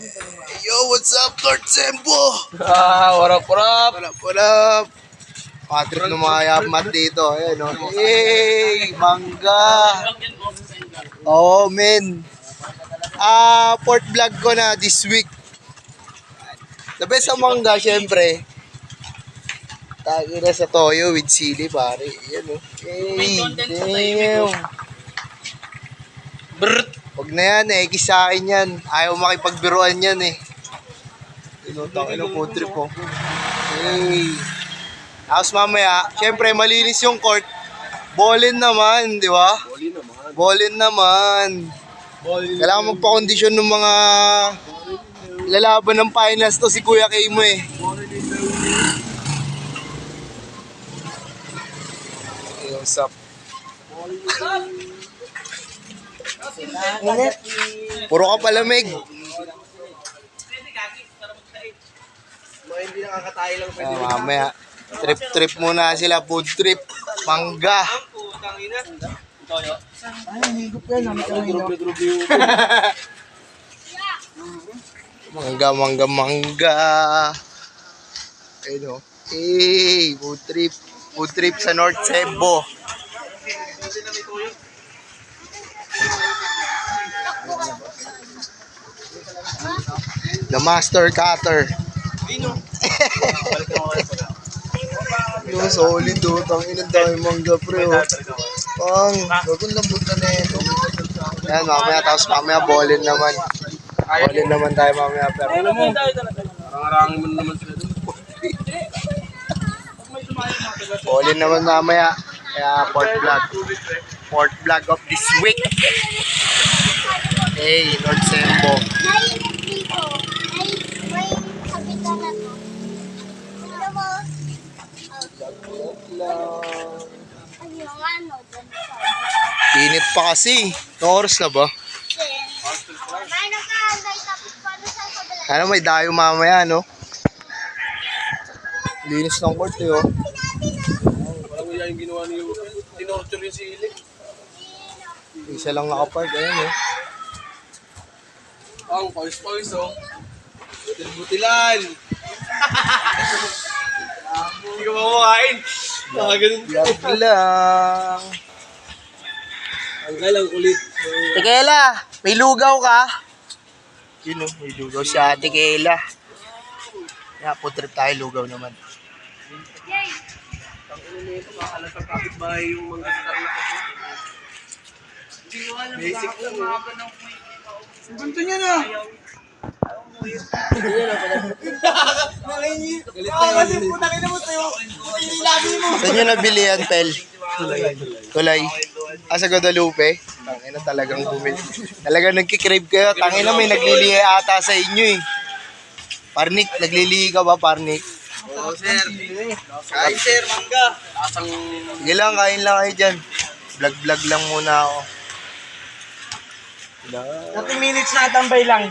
Yo, what's up, Lord Sembo? What up? What up? Patrick na mga yamat dito. Ayan, o. Hey, mangga. Oh, men. Fourth vlog ko na this week. The best sa mangga, syempre. Tagi na sa toyo with sili, pare. Ayan, o. Hey, damn. Huwag na yan, eh. Kis sa akin yan. Ayaw makipagbiruan yan, eh. Inutang food trip ko. Hey. Tapos mamaya, syempre malinis yung court. Ballin naman, di ba? Ballin naman. Kailangan magpa-condition ng mga lalaban ng finals to si Kuya Kimo eh. Hey, what's up? Puro ka palamig. Hindi nakakatayo lang pwede. Mamaya, trip muna sila, food trip, mangga. Ay, higop yan. Mangga. Ayun o. Hey, food trip sa North Cebu. The Master Cutter. Yung solid o, tangin ang dami mangga pre o. Bagong lambutan na ito. Yan, mamaya, tapos mamaya ballin naman. Ballin naman tayo mamaya. Pero Parang mo naman sila doon. ballin naman mamaya. Kaya fourth vlog of this week. Hey, North Sembo. Init pa kasi. Oras na ba? Ano, may dayo mamaya, no? Linis ng court, eh, oh. Parang wala yung ginawa niyo. Tinorture yung sili. Isa lang nakapark, ayun, eh. Ang pawis-pawis, oh. Butilan. Hindi ka makukain. Nakaganon. Vlog lang. Ang galang ulit. Tikela, may lugaw ka? Yun, oh, may lugaw si Ate Kela. Kaya food trip tayo, lugaw naman. Ang ulo nito, makalas ang kapitbahay yung mga Tarlac. Basic lang, eh. Ang ganito niya na. Kasi putang ina mo tayo. Ilabi mo. Saan nyo nabili yan, Pel? Tulay. Sa Guadalupe? Tangina, talagang bumili. Talagang nagkikrave kayo. Tangina, may naglilihi ata sa inyo eh. Parnik, naglilihi ka ba, Parnik? Oo, sir. Kain, sir, mangga. Lasang... Sige lang, kain lang kayo dyan. Vlog lang muna ako. 30 minutes na tambay lang.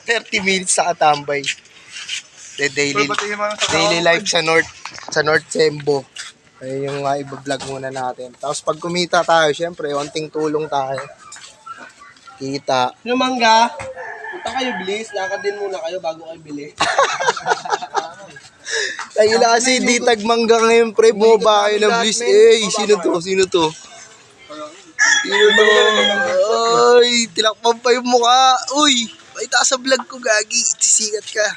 30 minutes sa katambay. The daily life sa North Sembo. Ayun yung i-vlog muna natin. Tapos pag kumita tayo, syempre, onting tulong tayo. Kita. Yung mangga, punta kayo bilis. Lakad din muna kayo bago kayo bili. Tayo na kasi di tagmangga ngayon, pre. Bumaba kayo ng bliss. Eh, sino to? Sino to? Ay, tilakpan pa yung mukha. Uy, may taas sa vlog ko, gagi. Sisikat ka.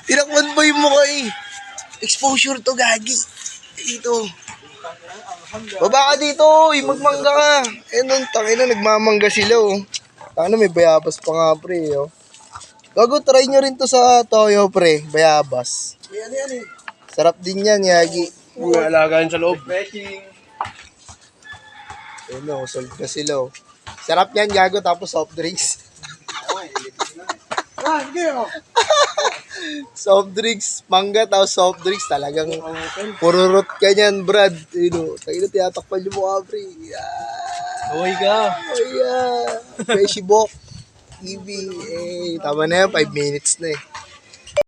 Tilakpan pa yung mukha eh. Exposure to, gagi. Ito. Baba ka dito, uy. Magmangga ka. Eh, nun, tangina, nagmamangga sila, oh. Ano, may bayabas pa nga, pre, oh. Gago, try nyo rin to sa toyo, pre. Bayabas. Yan, yan eh. Sarap din yan, yagi. Uy, alagaan sa loob. Betting. Ayun o, sold na sila o. Sarap yan, gago, tapos soft drinks. Sige o. Soft drinks, mangga, tapos soft drinks. Talagang pururot ka niyan, Brad. Ayun o, tayo na tiyatakpan yung mukha, pre. Uy ka. Ay, Peshy Bok. TV. Eh, tama na yan, 5 minutes na eh.